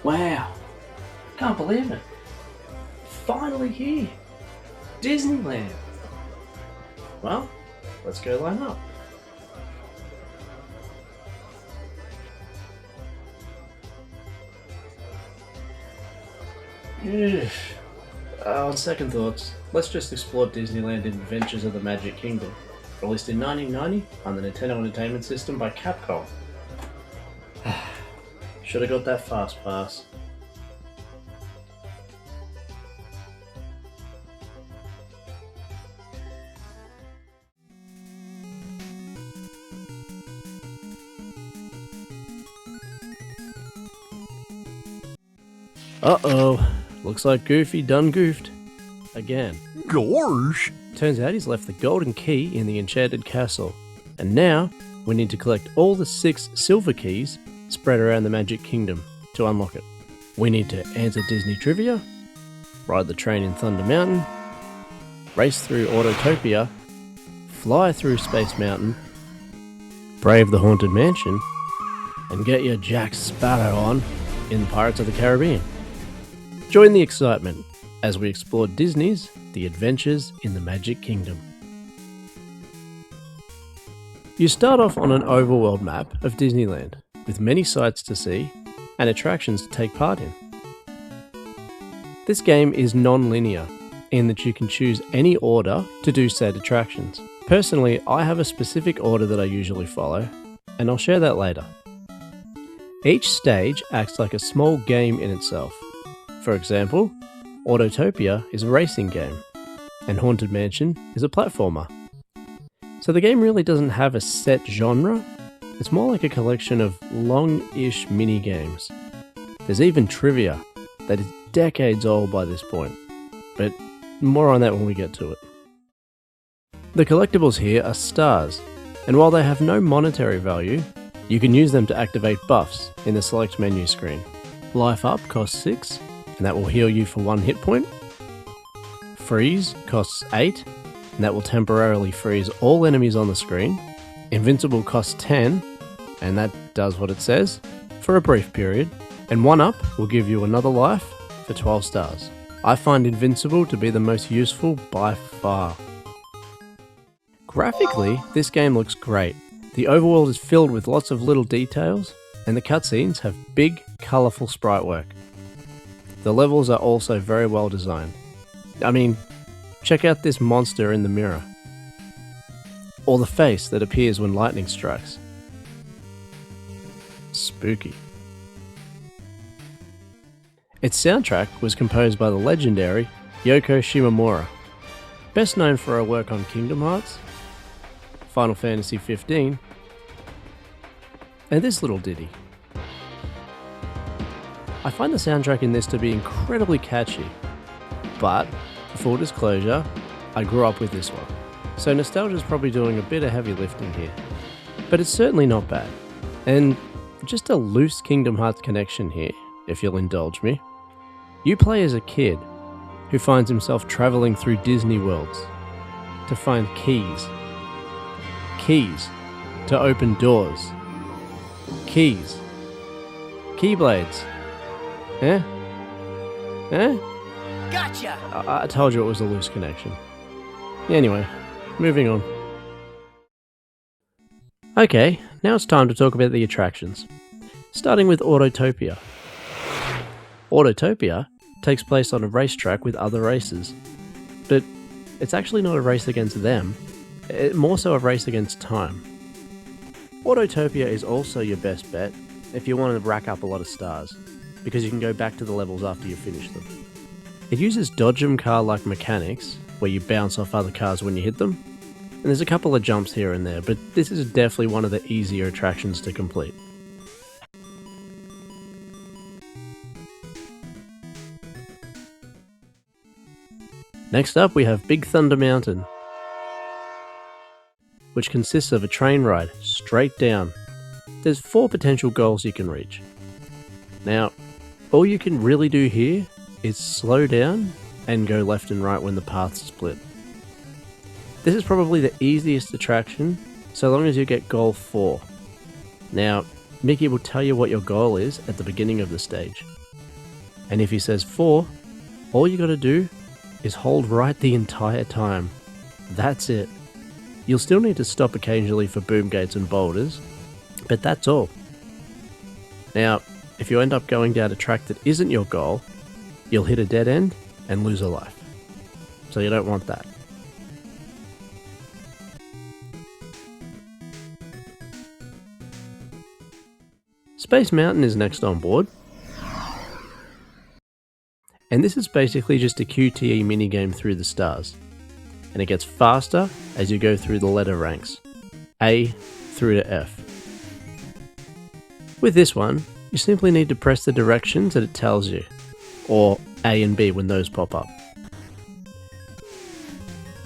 Wow, can't believe it. Finally here. Disneyland. Well, let's go line up. On second thoughts, let's just explore Disneyland Adventures of the Magic Kingdom, released in 1990 on the Nintendo Entertainment System by Capcom. Should have got that fast pass. Uh-oh, looks like Goofy done goofed. Again. Gosh! Turns out he's left the golden key in the enchanted castle, and now we need to collect all the 6 silver keys spread around the Magic Kingdom to unlock it. We need to answer Disney trivia, ride the train in Thunder Mountain, race through Autotopia, fly through Space Mountain, brave the Haunted Mansion, and get your Jack Sparrow on in Pirates of the Caribbean. Join the excitement as we explore Disney's The Adventures in the Magic Kingdom. You start off on an overworld map of Disneyland, with many sights to see and attractions to take part in. This game is non-linear, in that you can choose any order to do said attractions. Personally, I have a specific order that I usually follow, and I'll share that later. Each stage acts like a small game in itself. For example, Autotopia is a racing game, and Haunted Mansion is a platformer. So the game really doesn't have a set genre, it's more like a collection of long-ish mini-games. There's even trivia that is decades old by this point, but more on that when we get to it. The collectibles here are stars, and while they have no monetary value, you can use them to activate buffs in the select menu screen. Life Up costs 6, and that will heal you for 1 hit point. Freeze costs 8, and that will temporarily freeze all enemies on the screen. Invincible costs 10, and that does what it says, for a brief period. And 1 Up will give you another life for 12 stars. I find Invincible to be the most useful by far. Graphically, this game looks great. The overworld is filled with lots of little details, and the cutscenes have big, colourful sprite work. The levels are also very well designed. I mean, check out this monster in the mirror. Or the face that appears when lightning strikes. Spooky. Its soundtrack was composed by the legendary Yoko Shimomura, best known for her work on Kingdom Hearts, Final Fantasy XV, and this little ditty. I find the soundtrack in this to be incredibly catchy, but for full disclosure, I grew up with this one, so nostalgia is probably doing a bit of heavy lifting here, but it's certainly not bad. And just a loose Kingdom Hearts connection here, if you'll indulge me. You play as a kid who finds himself travelling through Disney worlds to find keys. Keys to open doors. Keys. Keyblades. Eh? Eh? Gotcha! I told you it was a loose connection. Anyway, moving on. Okay, now it's time to talk about the attractions. Starting with Autotopia. Autotopia takes place on a racetrack with other racers, but it's actually not a race against them, it's more so a race against time. Autotopia is also your best bet if you want to rack up a lot of stars, because you can go back to the levels after you finish them. It uses dodge 'em car-like mechanics, where you bounce off other cars when you hit them, and there's a couple of jumps here and there, but this is definitely one of the easier attractions to complete. Next up we have Big Thunder Mountain, which consists of a train ride straight down. There's 4 potential goals you can reach. Now, all you can really do here is slow down and go left and right when the paths split. This is probably the easiest attraction, so long as you get goal 4. Now, Mickey will tell you what your goal is at the beginning of the stage. And if he says 4, all you gotta do is hold right the entire time. That's it. You'll still need to stop occasionally for boom gates and boulders, but that's all. Now, if you end up going down a track that isn't your goal, you'll hit a dead end and lose a life. So you don't want that. Space Mountain is next on board. And this is basically just a QTE minigame through the stars. And it gets faster as you go through the letter ranks, A through to F. With this one, you simply need to press the directions that it tells you, or A and B when those pop up.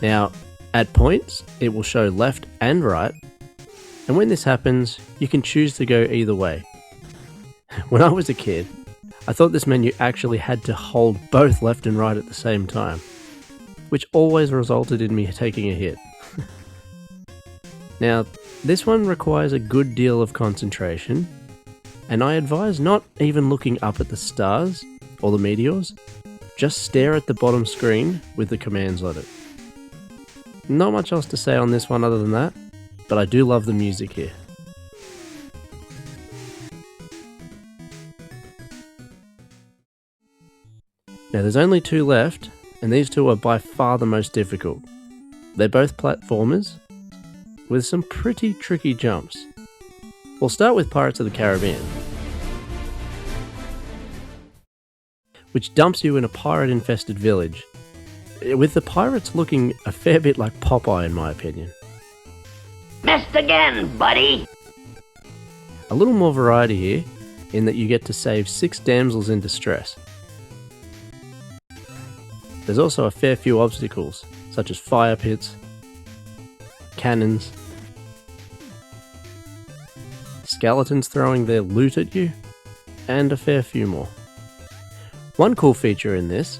Now, at points, it will show left and right, and when this happens, you can choose to go either way. When I was a kid, I thought this meant you actually had to hold both left and right at the same time, which always resulted in me taking a hit. Now, this one requires a good deal of concentration, and I advise not even looking up at the stars or the meteors, just stare at the bottom screen with the commands on it. Not much else to say on this one other than that, but I do love the music here. Now there's only 2 left, and these 2 are by far the most difficult. They're both platformers, with some pretty tricky jumps. We'll start with Pirates of the Caribbean, which dumps you in a pirate-infested village, with the pirates looking a fair bit like Popeye in my opinion. Missed again, buddy. A little more variety here, in that you get to save 6 damsels in distress. There's also a fair few obstacles, such as fire pits, cannons, skeletons throwing their loot at you, and a fair few more. One cool feature in this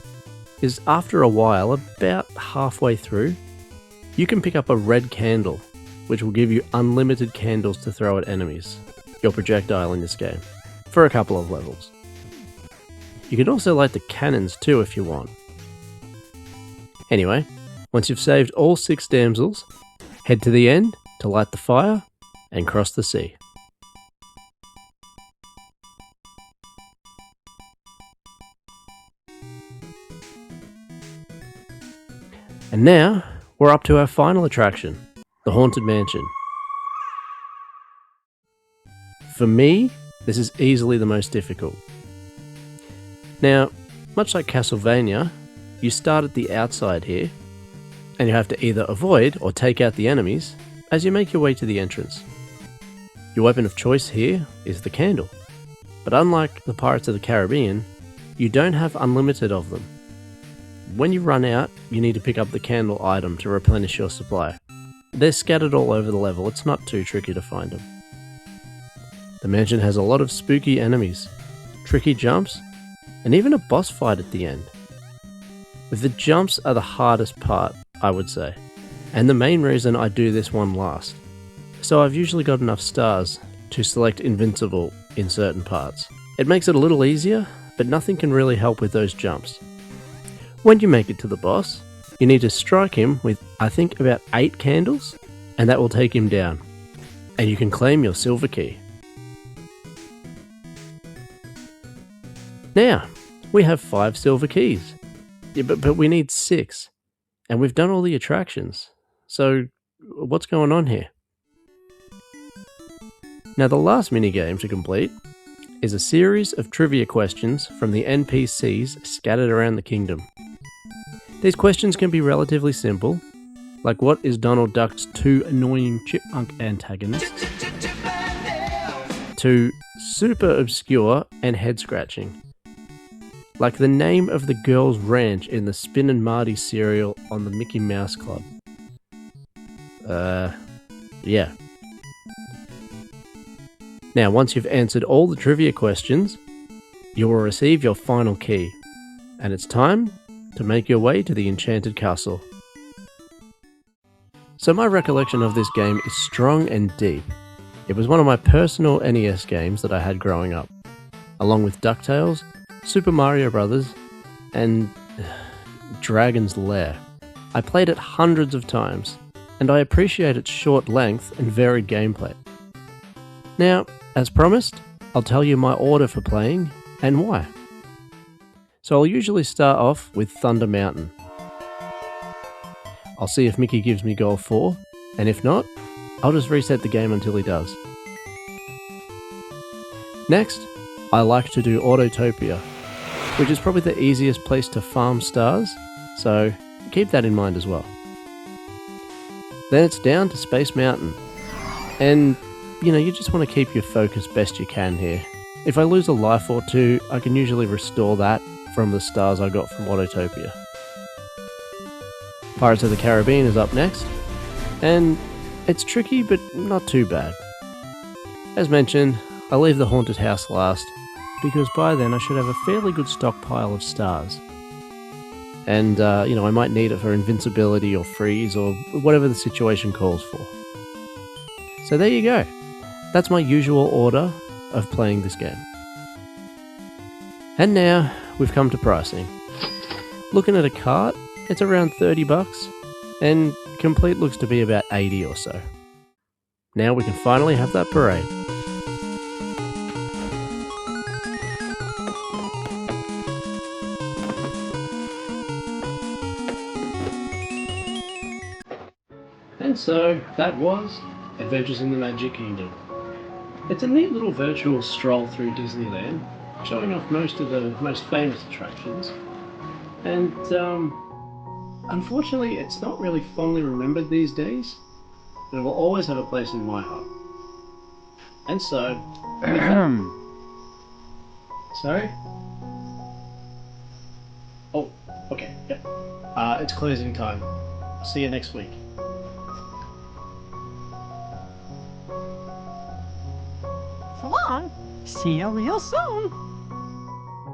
is after a while, about halfway through, you can pick up a red candle, which will give you unlimited candles to throw at enemies, your projectile in this game, for a couple of levels. You can also light the cannons too if you want. Anyway, once you've saved all 6 damsels, head to the end to light the fire and cross the sea. And now, we're up to our final attraction, the Haunted Mansion. For me, this is easily the most difficult. Now, much like Castlevania, you start at the outside here, and you have to either avoid or take out the enemies as you make your way to the entrance. Your weapon of choice here is the candle, but unlike the Pirates of the Caribbean, you don't have unlimited of them. When you run out, you need to pick up the candle item to replenish your supply. They're scattered all over the level, it's not too tricky to find them. The mansion has a lot of spooky enemies, tricky jumps, and even a boss fight at the end. The jumps are the hardest part, I would say, and the main reason I do this one last. So I've usually got enough stars to select invincible in certain parts. It makes it a little easier, but nothing can really help with those jumps. When you make it to the boss, you need to strike him with, I think, about 8 candles, and that will take him down. And you can claim your silver key. Now, we have 5 silver keys. Yeah, but we need 6. And we've done all the attractions. So, what's going on here? Now, the last minigame to complete is a series of trivia questions from the NPCs scattered around the kingdom. These questions can be relatively simple, like what is Donald Duck's 2 annoying chipmunk antagonists, to super obscure and head-scratching, like the name of the girl's ranch in the Spin and Marty cereal on the Mickey Mouse Club. Yeah. Now, once you've answered all the trivia questions, you will receive your final key, and it's time to make your way to the Enchanted Castle. So my recollection of this game is strong and deep. It was one of my personal NES games that I had growing up, along with DuckTales, Super Mario Bros. And Dragon's Lair. I played it hundreds of times, and I appreciate its short length and varied gameplay. Now, as promised, I'll tell you my order for playing and why. So I'll usually start off with Thunder Mountain. I'll see if Mickey gives me goal 4, and if not, I'll just reset the game until he does. Next, I like to do Autotopia, which is probably the easiest place to farm stars, so keep that in mind as well. Then it's down to Space Mountain, and you just want to keep your focus best you can here. If I lose a life or two, I can usually restore that from the stars I got from Autotopia. Pirates of the Caribbean is up next, and it's tricky but not too bad. As mentioned, I leave the haunted house last, because by then I should have a fairly good stockpile of stars. And, I might need it for invincibility or freeze or whatever the situation calls for. So there you go. That's my usual order of playing this game. And now we've come to pricing. Looking at a cart, it's around $30, and complete looks to be about 80 or so. Now we can finally have that parade. And so that was Adventures in the Magic Kingdom. It's a neat little virtual stroll through Disneyland, showing off most of the most famous attractions. And unfortunately, it's not really fondly remembered these days, but it will always have a place in my heart. And so, sorry? Oh, okay, yep. It's closing time. I'll see you next week. So long. See you real soon.